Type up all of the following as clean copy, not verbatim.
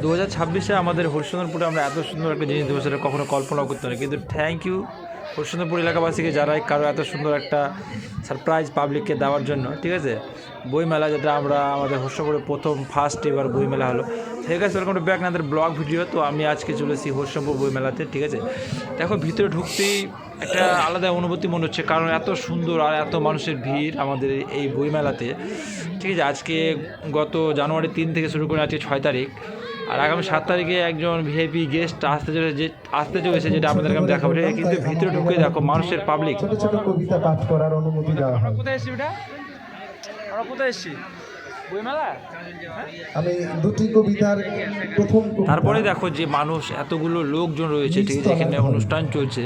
2026-এ আমাদের হরিশ্চন্দ্রপুরে আমরা এত সুন্দর একটা জিনিস দেবো সেটা কখনো কল্পনা করতে পারি। কিন্তু থ্যাংক ইউ হরিশ্চন্দ্রপুর এলাকাবাসীকে, যারা কারো এত সুন্দর একটা সারপ্রাইজ পাবলিককে দেওয়ার জন্য। ঠিক আছে, বইমেলা যেটা আমরা আমাদের হরিশ্চন্দ্রপুরে ফার্স্ট এবার বইমেলা হলো। ঠিক আছে, ওরকম ব্যাক আমাদের ব্লগ ভিডিও। তো আমি আজকে চলেছি হরিশ্চন্দ্রপুর বইমেলাতে। ঠিক আছে, দেখো ভিতরে ঢুকতেই একটা আলাদা অনুভূতি মনে হচ্ছে, কারণ এত সুন্দর আর এত মানুষের ভিড় আমাদের এই বইমেলাতে। ঠিক আছে, আজকে গত জানুয়ারি 3 থেকে শুরু করে আজকে 6 তারিখ, আর আগামী 7 তারিখে একজন ভিআইপি গেস্ট আসতে চলেছে, যেটা আপনাদেরকে আমি দেখাবো। কিন্তু ভিতরে ঢুকে দেখো মানুষের পাবলিক। ছোট ছোট কবিতা পাঠ করার অনুমতি দেওয়া হয়। কোথায় এসছি ওটা? আমরা কোথায় এসছি? বইমেলা। আমি দুটি কবিতার প্রথম তারপরে দেখো যে মানুষ এতগুলো লোকজন রয়েছে। ঠিক আছে, এখানে অনুষ্ঠান চলছে,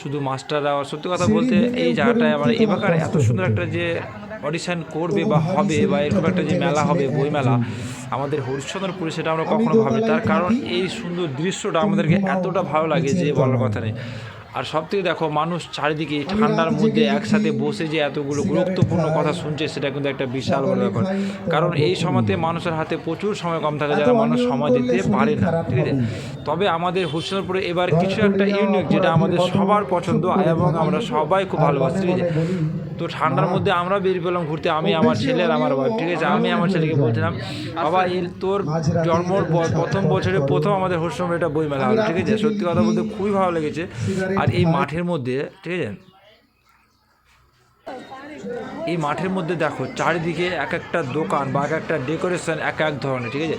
শুধু মাস্টাররা। সত্যি কথা বলতে এই জায়গাটায় আমার এবারকার এত সুন্দর একটা যে অডিশন করবে বা হবে বা এরকম একটা যে মেলা হবে বইমেলা আমাদের হরিশ্চন্দ্রপুরে, সেটা আমরা কখনো ভাবিনি। তার কারণ এই সুন্দর দৃশ্যটা আমাদেরকে এতটা ভালো লাগে যে বলার কথা নেই। আর সব থেকে দেখো মানুষ চারিদিকে ঠান্ডার মধ্যে একসাথে বসে যে এতগুলো গুরুত্বপূর্ণ কথা শুনছে, সেটা কিন্তু একটা বিশাল বড় ব্যাপার। কারণ এই সময়তে মানুষের হাতে প্রচুর সময় কম থাকে, যারা মানুষ সময় দিতে পারে না। ঠিক আছে, তবে আমাদের হরিশ্চন্দ্রপুরে এবার কিছু একটা ইউনিক, যেটা আমাদের সবার পছন্দ এবং আমরা সবাই খুব ভালোবাসি। ঠিক আছে, তো ঠান্ডার মধ্যে আমরা বেরিয়ে পেলাম ঘুরতে, আমি, আমার ছেলে আর আমার ওয়াইফ। ঠিক আছে, আমি আমার ছেলেকে বলছিলাম, বাবা তোর জন্মর প্রথম বছরে প্রথম আমাদের হরিশ্চন্দ্রপুরে এটা বইমেলা হলো। ঠিক আছে, সত্যি কথা বলতে খুবই ভালো লেগেছে। আর এই মাঠের মধ্যে, ঠিক আছে, এই মাঠের মধ্যে দেখো চারিদিকে এক একটা দোকান বা এক একটা ডেকোরেশন এক এক ধরনের। ঠিক আছে,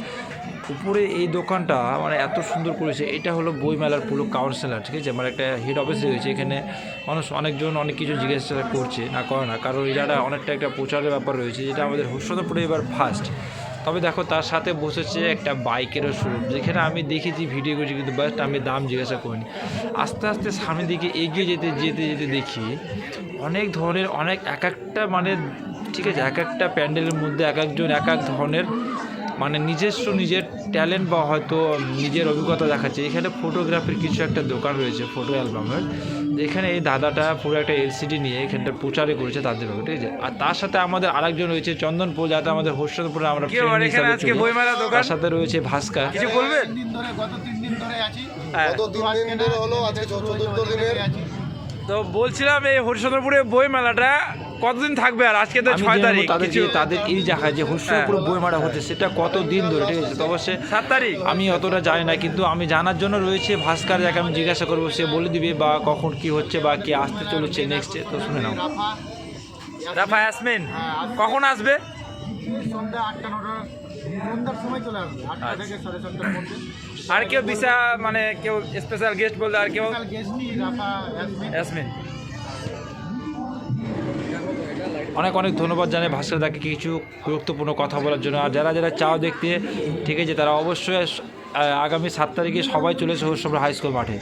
উপরে এই দোকানটা মানে এত সুন্দর করেছে। এটা হলো বইমেলার পুরো কাউন্সিলর। ঠিক আছে, আমার একটা হেড অফিস রয়েছে এখানে। মানুষ অনেকজন অনেক কিছু জিজ্ঞাসা করছে, না করে না, কারণ এই জায়গাটা অনেকটা একটা প্রচারের ব্যাপার রয়েছে, যেটা আমাদের হরিশ্চন্দ্রপুরে এবার ফার্স্ট। তবে দেখো তার সাথে বসেছে একটা বাইকেরও শোরুম, যেখানে আমি দেখেছি ভিডিও করেছি, কিন্তু বাট আমি দাম জিজ্ঞাসা করিনি। আস্তে আস্তে সামনের দিকে এগিয়ে যেতে যেতে যেতে দেখি অনেক ধরনের অনেক এক একটা মানে, ঠিক আছে, এক একটা প্যান্ডেলের মধ্যে এক একজন এক এক ধরনের মানে নিজের ট্যালেন্ট বা হয়তো নিজের অভিজ্ঞতা দেখাচ্ছে। এখানে ফটোগ্রাফির কিছু একটা দোকান রয়েছে, ফটো অ্যালবামের, যেখানে এই দাদাটা পুরো একটা এলসিডি নিয়ে এখানটা প্রচারে করেছে তাদের ব্যাপারে। ঠিক আছে, আর তার সাথে আমাদের আরেকজন রয়েছে চন্দনপুর, যাতে আমাদের হরিশ্চন্দ্রপুরে আমরা তার সাথে রয়েছে ভাস্কর। কিছু বলবেন? গত 3 দিন ধরে আছি। গত 3 দিন ধরে হলো, আজকে চতুর্থ দিনের। তো বলছিলাম এই হরিশ্চন্দ্রপুরে বই মেলাটা কতদিন থাকবে? আর আজকে তো 6 তারিখ, তাদের এই জায়গায় যে হরিশ্চন্দ্রপুরে বই মেলা হচ্ছে সেটা কতদিন ধরে? ঠিক আছে, তো অবশ্যই 7 তারিখ আমি অতটা জানি না, কিন্তু আমি জানার জন্য রয়েছে ভাস্কর, যাকে আমি জিজ্ঞাসা করবো, সে বলে দিবে বা কখন কি হচ্ছে বা কি আসতে চলেছে নেক্সটে। তো শুনে নাও। রাফা ইয়াসমিন কখন আসবে? সন্ধ্যা 8টা-9টা সন্ধ্যার সময় চলে আসবে, 8টা থেকে 7:30টার মধ্যে। আর কেউ বিশা মানে কেউ স্পেশাল গেস্ট বলতে আর কেউ? গেস্টই রাফা ইয়াসমিন। অনেক অনেক ধন্যবাদ জানাই ভাস্কর দাকে কিছু গুরুত্বপূর্ণ কথা বলার জন্য। আর যারা যারা চাও দেখতে, ঠিক আছে, তারা অবশ্যই আগামী 7 তারিখে সবাই চলে এসে হরিশ্চন্দ্রপুর হাই স্কুল মাঠে।